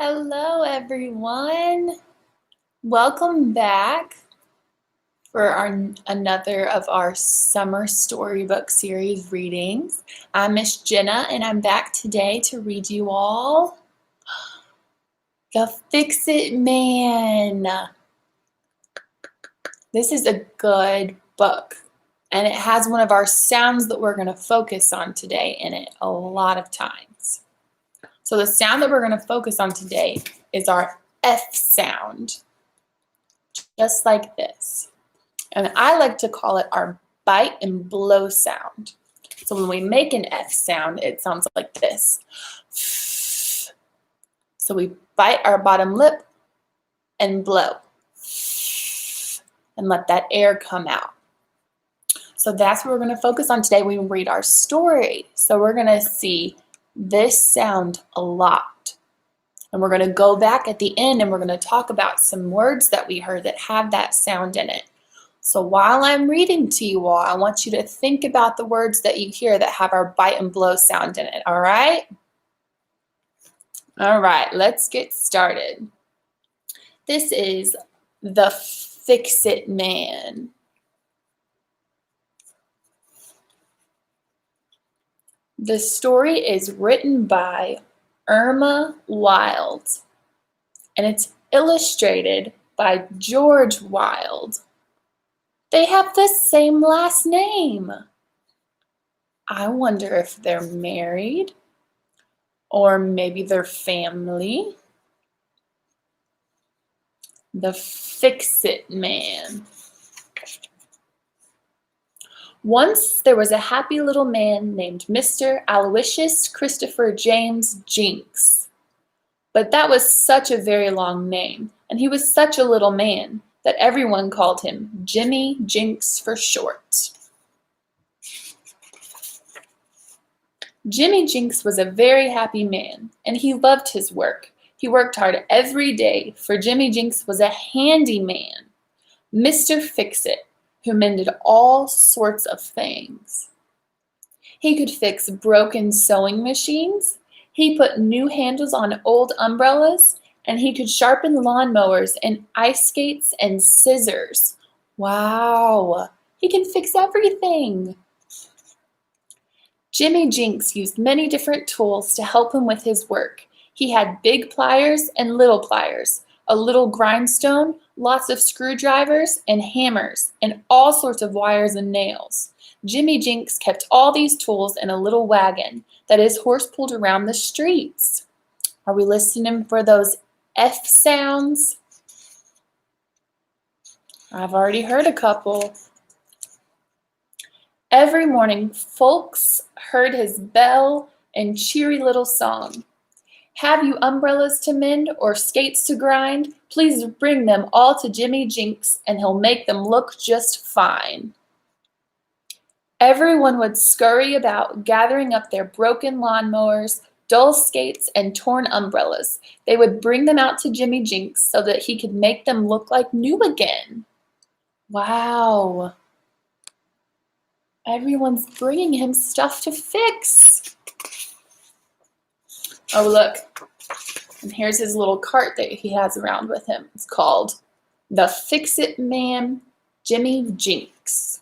Hello, everyone. Welcome back for another of our summer storybook series readings. I'm Miss Jenna, and I'm back today to read you all the Fixit Man. This is a good book, and it has one of our sounds that we're going to focus on today in it a lot of times. So the sound that we're going to focus on today is our F sound, just like this. And I like to call it our bite and blow sound. So when we make an F sound, it sounds like this. So we bite our bottom lip and blow and let that air come out. So that's what we're going to focus on today when we read our story. So we're going to see this sound a lot. And we're going to go back at the end and we're going to talk about some words that we heard that have that sound in it. So while I'm reading to you all, I want you to think about the words that you hear that have our bite and blow sound in it, all right? All right, let's get started. This is the Fixit Man. The story is written by Irma Wild, and it's illustrated by George Wild. They have the same last name. I wonder if they're married, or maybe they're family. The Fixit Man. Once there was a happy little man named Mr. Aloysius Christopher James Jinx. But that was such a very long name, and he was such a little man that everyone called him Jimmy Jinx for short. Jimmy Jinx was a very happy man, and he loved his work. He worked hard every day, for Jimmy Jinx was a handyman, Mr. Fixit, who mended all sorts of things. He could fix broken sewing machines, he put new handles on old umbrellas, and he could sharpen lawnmowers and ice skates and scissors. Wow, he can fix everything. Jimmy Jinx used many different tools to help him with his work. He had big pliers and little pliers, a little grindstone, lots of screwdrivers and hammers, and all sorts of wires and nails. Jimmy Jinx kept all these tools in a little wagon that his horse pulled around the streets. Are we listening for those F sounds? I've already heard a couple. Every morning, folks heard his bell and cheery little song. Have you umbrellas to mend or skates to grind? Please bring them all to Jimmy Jinx and he'll make them look just fine. Everyone would scurry about, gathering up their broken lawnmowers, dull skates, and torn umbrellas. They would bring them out to Jimmy Jinx so that he could make them look like new again. Wow. Everyone's bringing him stuff to fix. Oh, look. And here's his little cart that he has around with him. It's called the Fixit Man, Jimmy Jinx.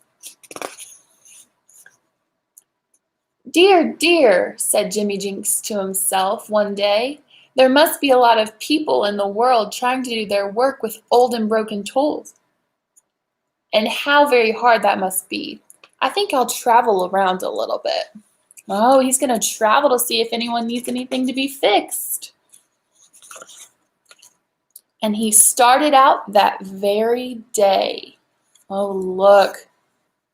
Dear, dear, said Jimmy Jinx to himself one day, there must be a lot of people in the world trying to do their work with old and broken tools. And how very hard that must be. I think I'll travel around a little bit. Oh, he's going to travel to see if anyone needs anything to be fixed. And he started out that very day. Oh, look.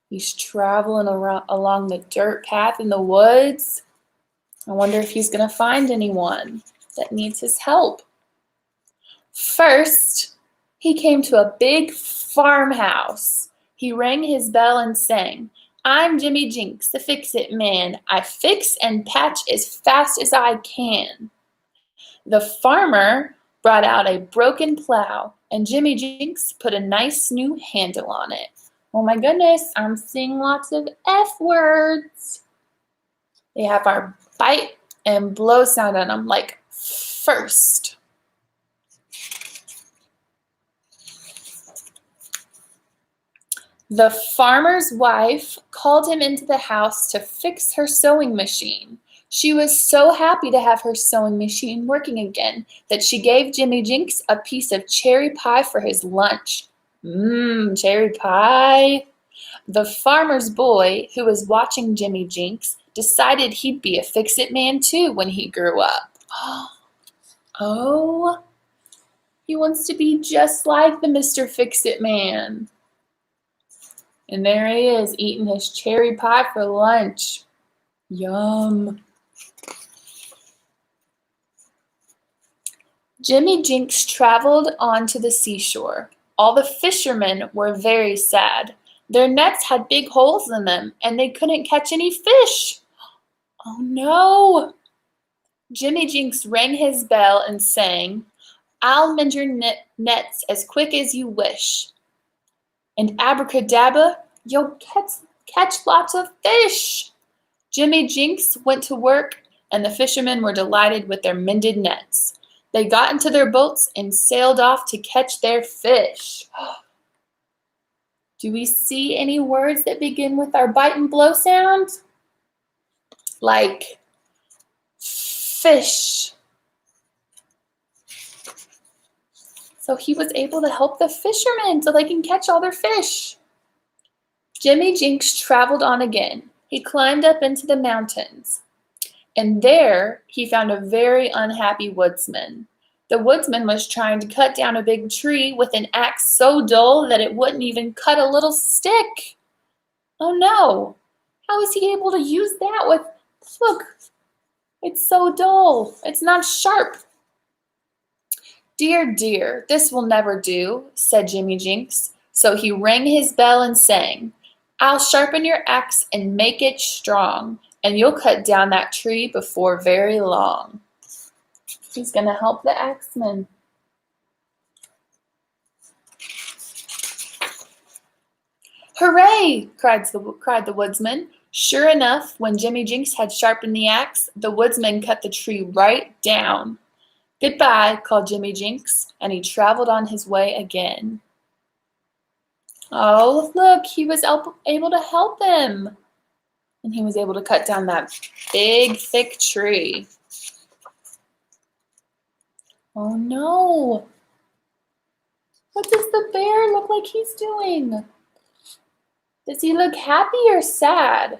He's traveling along the dirt path in the woods. I wonder if he's going to find anyone that needs his help. First, he came to a big farmhouse. He rang his bell and sang, I'm Jimmy Jinx, the Fixit Man. I fix and patch as fast as I can. The farmer brought out a broken plow, and Jimmy Jinx put a nice new handle on it. Oh my goodness, I'm seeing lots of F words. They have our bite and blow sound on them, like first. The farmer's wife called him into the house to fix her sewing machine. She was so happy to have her sewing machine working again that she gave Jimmy Jinx a piece of cherry pie for his lunch. Cherry pie. The farmer's boy, who was watching Jimmy Jinx, decided he'd be a Fixit Man too when he grew up. Oh, he wants to be just like the Mr. Fixit Man. And there he is, eating his cherry pie for lunch. Yum. Jimmy Jinx traveled on to the seashore. All the fishermen were very sad. Their nets had big holes in them, and they couldn't catch any fish. Oh no! Jimmy Jinx rang his bell and sang, "I'll mend your nets as quick as you wish. And abracadabra, you'll catch lots of fish." Jimmy Jinx went to work, and the fishermen were delighted with their mended nets. They got into their boats and sailed off to catch their fish. Do we see any words that begin with our bite and blow sound? Like fish. So he was able to help the fishermen so they can catch all their fish. Jimmy Jinx traveled on again. He climbed up into the mountains, and there he found a very unhappy woodsman. The woodsman was trying to cut down a big tree with an axe so dull that it wouldn't even cut a little stick. Oh no! How is he able to use that with... Look, it's so dull. It's not sharp. "Dear, dear, this will never do," said Jimmy Jinx. So he rang his bell and sang, "I'll sharpen your axe and make it strong, and you'll cut down that tree before very long." He's going to help the axeman. "Hooray!" cried the woodsman. Sure enough, when Jimmy Jinx had sharpened the axe, the woodsman cut the tree right down. "Goodbye," called Jimmy Jinx, and he traveled on his way again. Oh, look, he was able to help him. And he was able to cut down that big, thick tree. Oh no! What does the bear look like he's doing? Does he look happy or sad?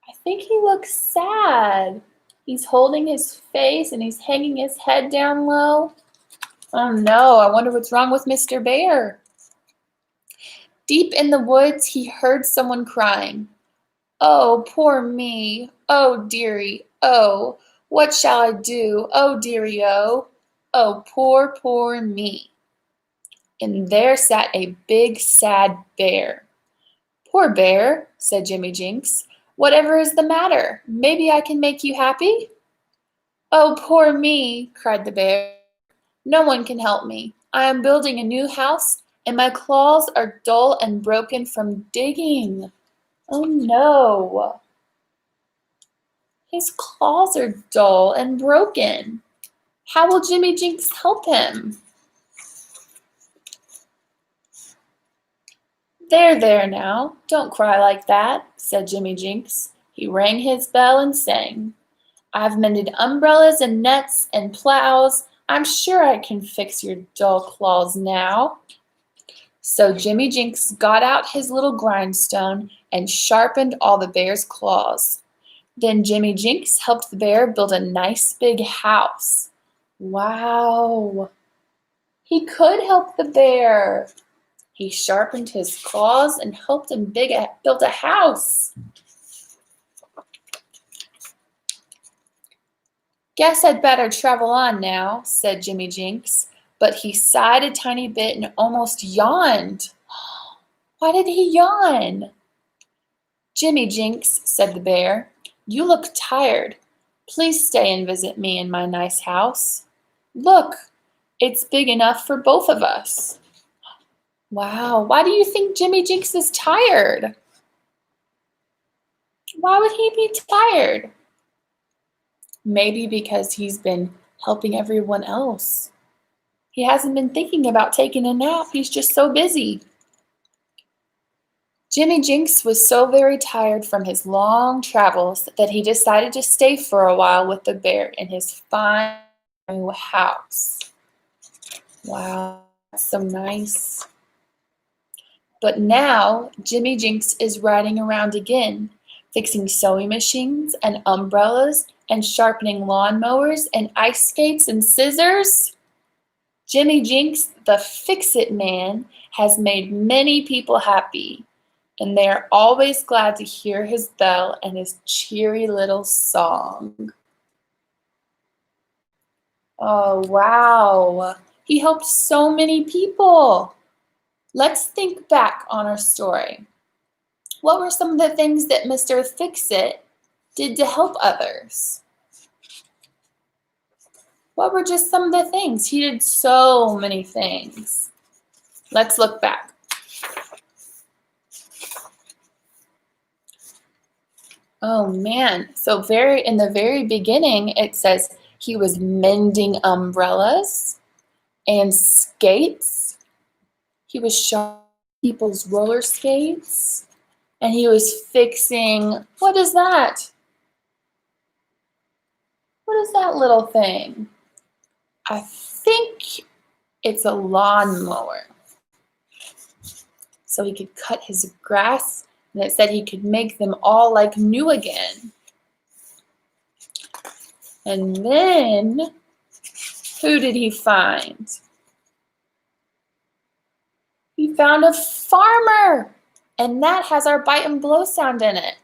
I think he looks sad. He's holding his face and he's hanging his head down low. Oh no, I wonder what's wrong with Mr. Bear. Deep in the woods, he heard someone crying. "Oh, poor me. Oh, dearie, oh. What shall I do? Oh, dearie, oh. Oh, poor, poor me." And there sat a big, sad bear. "Poor bear," said Jimmy Jinx. "Whatever is the matter? Maybe I can make you happy?" "Oh, poor me," cried the bear. "No one can help me. I am building a new house, and my claws are dull and broken from digging." Oh no. His claws are dull and broken. How will Jimmy Jinx help him? There now, don't cry like that," said Jimmy Jinx. He rang his bell and sang, "I've mended umbrellas and nets and plows. I'm sure I can fix your dull claws now." So Jimmy Jinx got out his little grindstone and sharpened all the bear's claws. Then Jimmy Jinx helped the bear build a nice big house. Wow! He could help the bear. He sharpened his claws and helped him build a house. "Guess I'd better travel on now," said Jimmy Jinx, but he sighed a tiny bit and almost yawned. Why did he yawn? "Jimmy Jinx," said the bear, "you look tired. Please stay and visit me in my nice house. Look, it's big enough for both of us." Wow, why do you think Jimmy Jinx is tired? Why would he be tired? Maybe because he's been helping everyone else. He hasn't been thinking about taking a nap. He's just so busy. Jimmy Jinx was so very tired from his long travels that he decided to stay for a while with the bear in his fine new house. Wow, that's so nice. But now Jimmy Jinx is riding around again, fixing sewing machines and umbrellas and sharpening lawnmowers and ice skates and scissors. Jimmy Jinx, the Fixit Man, has made many people happy, and they are always glad to hear his bell and his cheery little song. Oh, wow. He helped so many people. Let's think back on our story. What were some of the things that Mr. Fixit did to help others? What were just some of the things? He did so many things. Let's look back. Oh man, so in the very beginning, it says he was mending umbrellas and skates. He was sharpening people's roller skates, and he was fixing, what is that? What is that little thing? I think it's a lawnmower. So he could cut his grass, and it said he could make them all like new again. And then, who did he find? He found a farmer, and that has our bite and blow sound in it.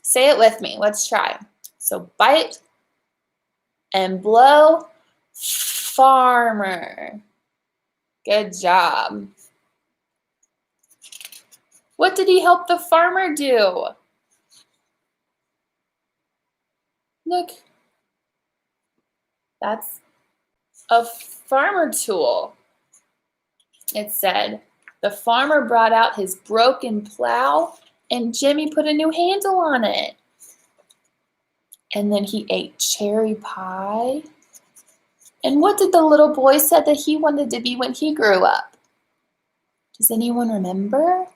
Say it with me. Let's try. So bite and blow, farmer. Good job. What did he help the farmer do? Look, that's a farmer tool. It said, the farmer brought out his broken plow and Jimmy put a new handle on it. And then he ate cherry pie. And what did the little boy said that he wanted to be when he grew up? Does anyone remember?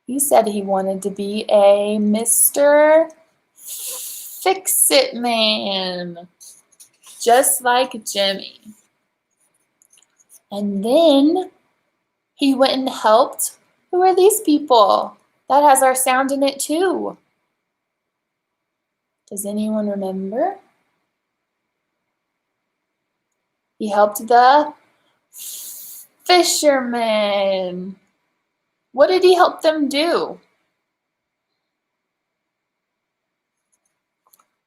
He said he wanted to be a Mr. Fixit Man, just like Jimmy. And then he went and helped. Who are these people? That has our sound in it too. Does anyone remember? He helped the fishermen. What did he help them do?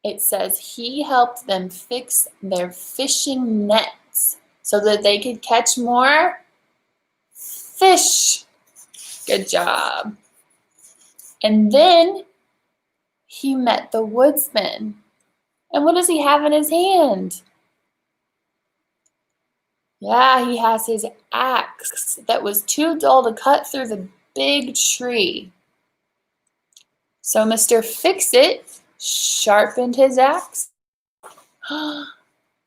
It says he helped them fix their fishing nets so that they could catch more fish. Good job. And then he met the woodsman. And what does he have in his hand? Yeah, he has his axe that was too dull to cut through the big tree. So Mr. Fixit sharpened his axe, and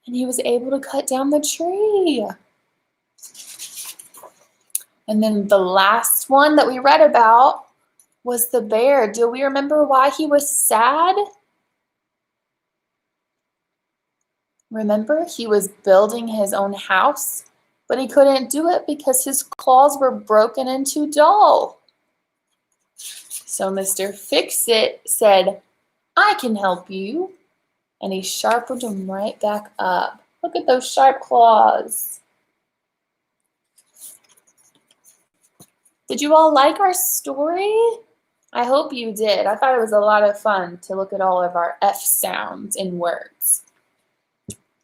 he was able to cut down the tree. And then the last one that we read about was the bear. Do we remember why he was sad? Remember, he was building his own house, but he couldn't do it because his claws were broken and too dull. So Mr. Fixit said, I can help you. And he sharpened them right back up. Look at those sharp claws. Did you all like our story? I hope you did. I thought it was a lot of fun to look at all of our F sounds in words.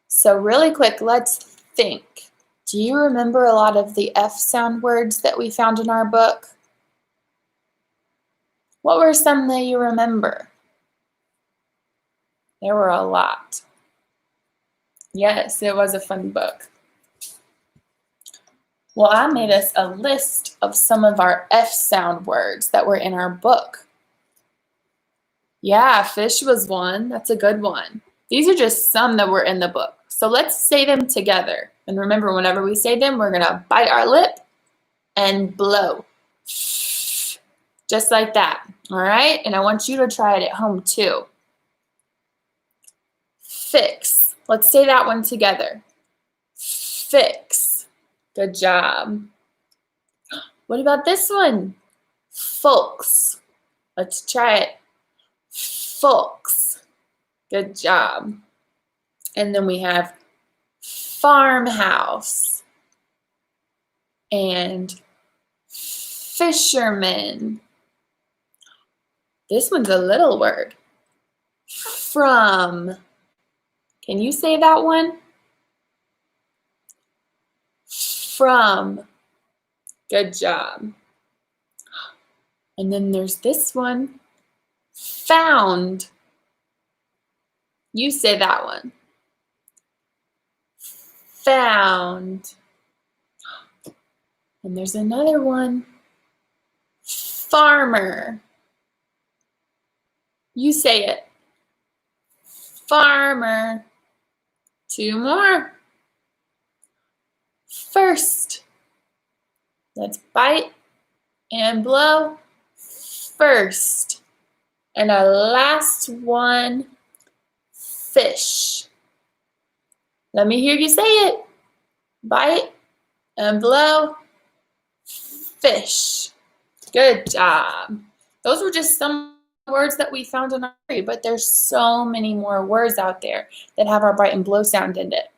So really quick, let's think. Do you remember a lot of the F sound words that we found in our book? What were some that you remember? There were a lot. Yes, it was a fun book. Well, I made us a list of some of our F sound words that were in our book. Yeah, fish was one. That's a good one. These are just some that were in the book. So let's say them together. And remember, whenever we say them, we're going to bite our lip and blow. Just like that, all right? And I want you to try it at home too. Fix. Let's say that one together. Fix. Good job. What about this one? Folks. Let's try it. Folks. Good job. And then we have farmhouse and fisherman. This one's a little word. From. Can you say that one? From. Good job. And then there's this one. Found. You say that one. Found. And there's another one. Farmer. You say it. Farmer. Two more. First. Let's bite and blow. First. And our last one. Fish. Let me hear you say it. Bite and blow. Fish. Good job. Those were just some words that we found in our story, but there's so many more words out there that have our bite and blow sound in it.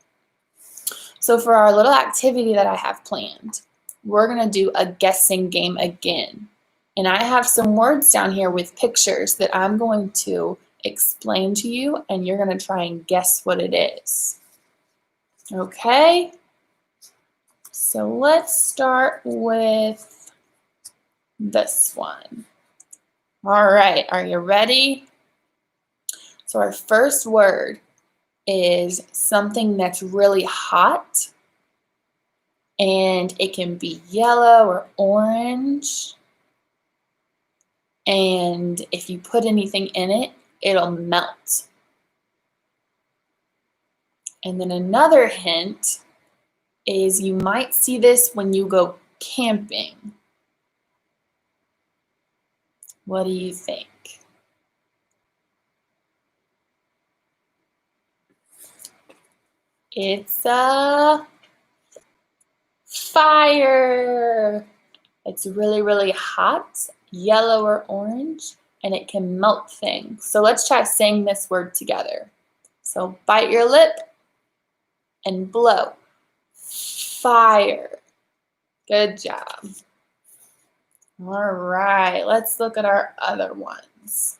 So for our little activity that I have planned, we're going to do a guessing game again. And I have some words down here with pictures that I'm going to explain to you, and you're going to try and guess what it is. Okay? So let's start with this one. All right, are you ready? So our first word is something that's really hot, and it can be yellow or orange. And if you put anything in it, it'll melt. And then another hint is you might see this when you go camping. What do you think? It's a fire. It's really, really hot, yellow or orange, and it can melt things. So let's try saying this word together. So bite your lip and blow. Fire. Good job. All right, let's look at our other ones.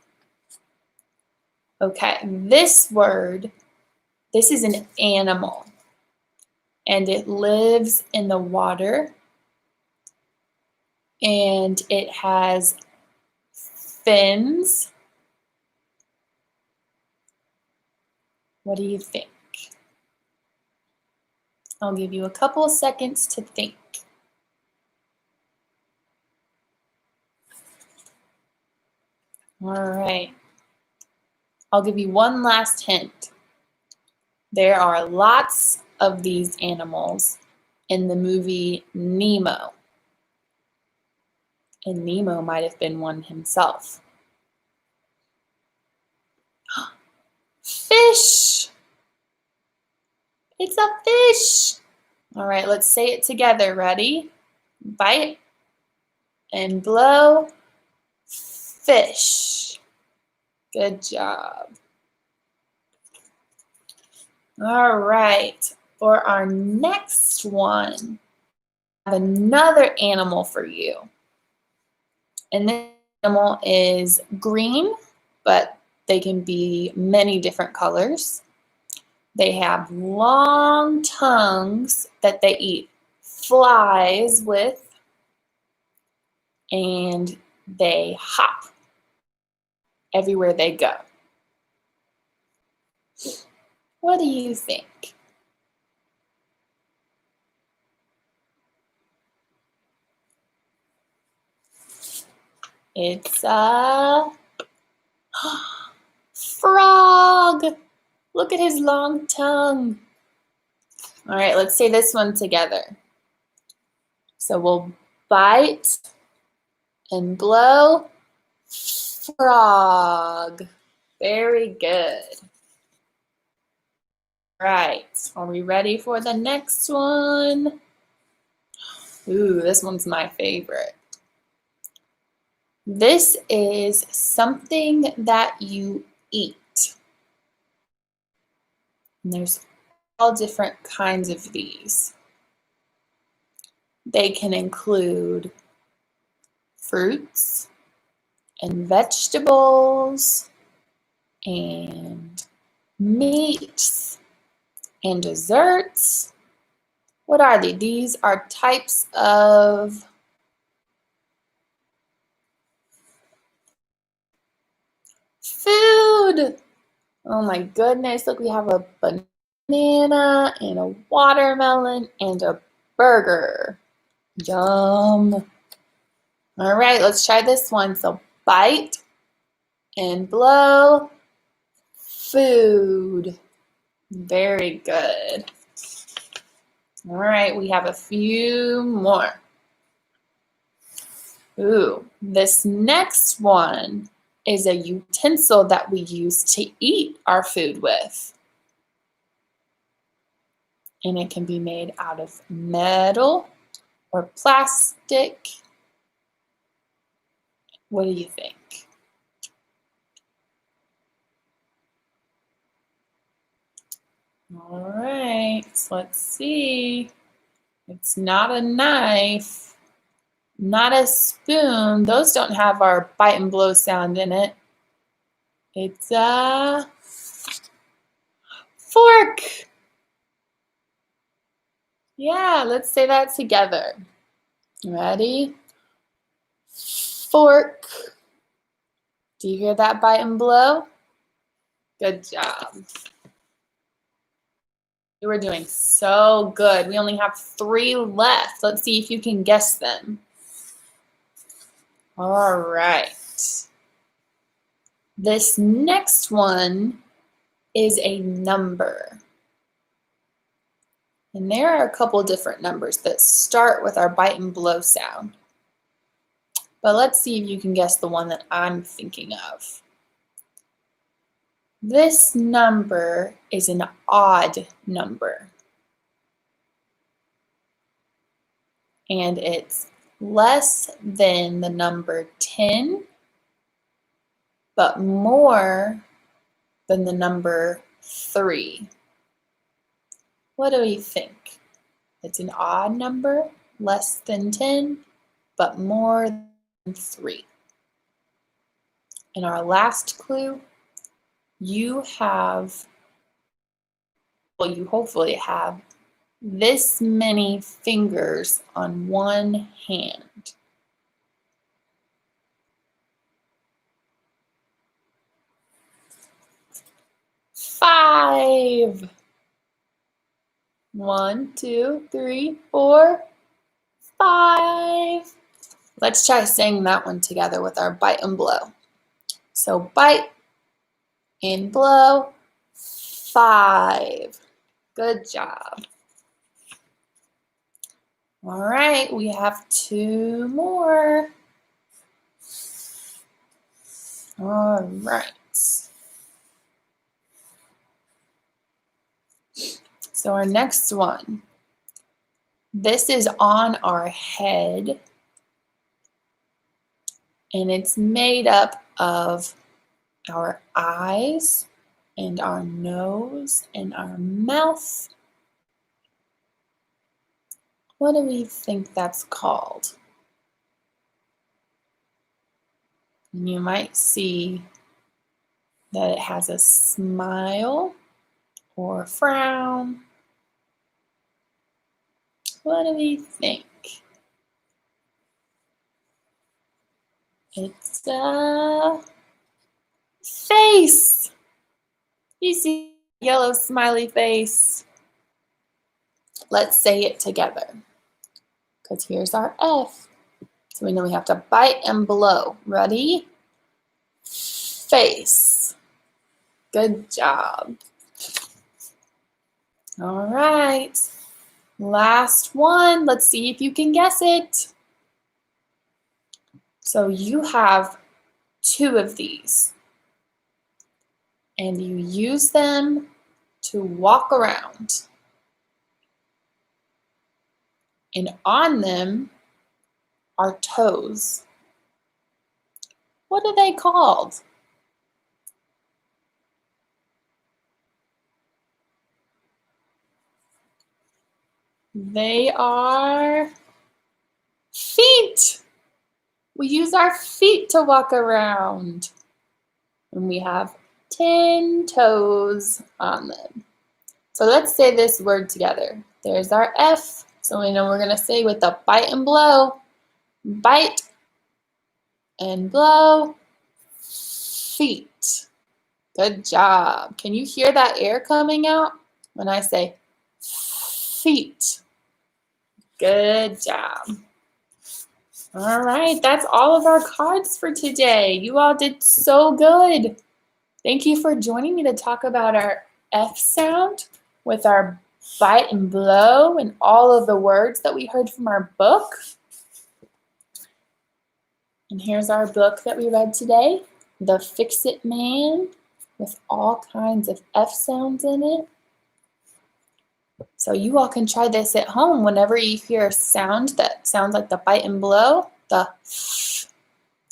Okay, this word, this is an animal, and it lives in the water, and it has fins. What do you think? I'll give you a couple of seconds to think. All right. I'll give you one last hint. There are lots of these animals in the movie Nemo. And Nemo might have been one himself. Fish! It's a fish! All right, let's say it together. Ready? Bite and blow. Fish. Good job. All right, for our next one, I have another animal for you. And this animal is green, but they can be many different colors. They have long tongues that they eat flies with, and they hop everywhere they go. What do you think? It's a frog. Look at his long tongue. All right, let's say this one together. So we'll bite and blow. Frog. Very good. Right, are we ready for the next one? Ooh, this one's my favorite. This is something that you eat. And there's all different kinds of these. They can include fruits and vegetables and meats and desserts. What are they? These are types of food. Oh my goodness, look, we have a banana and a watermelon and a burger. Yum. All right, let's try this one. So bite and blow. Food. Very good. All right, we have a few more. Ooh, this next one is a utensil that we use to eat our food with. And it can be made out of metal or plastic. What do you think? All right, let's see. It's not a knife, not a spoon. Those don't have our bite and blow sound in it. It's a fork. Yeah, let's say that together. Ready? Fork. Do you hear that bite and blow? Good job. You were doing so good. We only have 3 left. Let's see if you can guess them. All right. This next one is a number. And there are a couple different numbers that start with our bite and blow sound. But let's see if you can guess the one that I'm thinking of. This number is an odd number. And it's less than the number 10, but more than the number 3. What do we think? It's an odd number, less than 10, but more than 3. And our last clue, you hopefully have this many fingers on one hand. Five. 1, 2, 3, 4, 5. Let's try saying that one together with our bite and blow. So bite and blow, 5. Good job. All right, we have 2 more. All right. So our next one. This is on our head, and it's made up of our eyes and our nose and our mouth. What do we think that's called? And you might see that it has a smile or a frown. What do we think? It's a face. You see a yellow smiley face. Let's say it together, because here's our F. So we know we have to bite and blow. Ready? Face. Good job. All right. Last one. Let's see if you can guess it. So you have 2 of these, and you use them to walk around. And on them are toes. What are they called? They are feet. We use our feet to walk around. And we have 10 toes on them. So let's say this word together. There's our F. So we know we're going to say with the bite and blow. Bite and blow. Feet. Good job. Can you hear that air coming out when I say feet? Good job. All right, that's all of our cards for today. You all did so good. Thank you for joining me to talk about our F sound with our bite and blow and all of the words that we heard from our book. And here's our book that we read today, The Fixit Man, with all kinds of F sounds in it. So you all can try this at home whenever you hear a sound that sounds like the bite and blow, the f.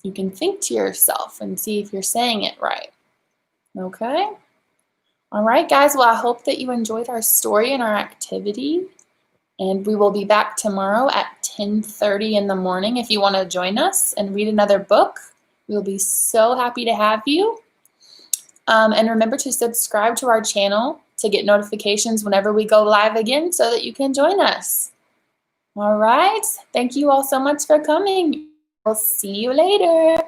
You can think to yourself and see if you're saying it right. Okay? All right, guys. Well, I hope that you enjoyed our story and our activity. And we will be back tomorrow at 10:30 in the morning if you want to join us and read another book. We'll be so happy to have you. And remember to subscribe to our channel to get notifications whenever we go live again so that you can join us. All right. Thank you all so much for coming. We'll see you later.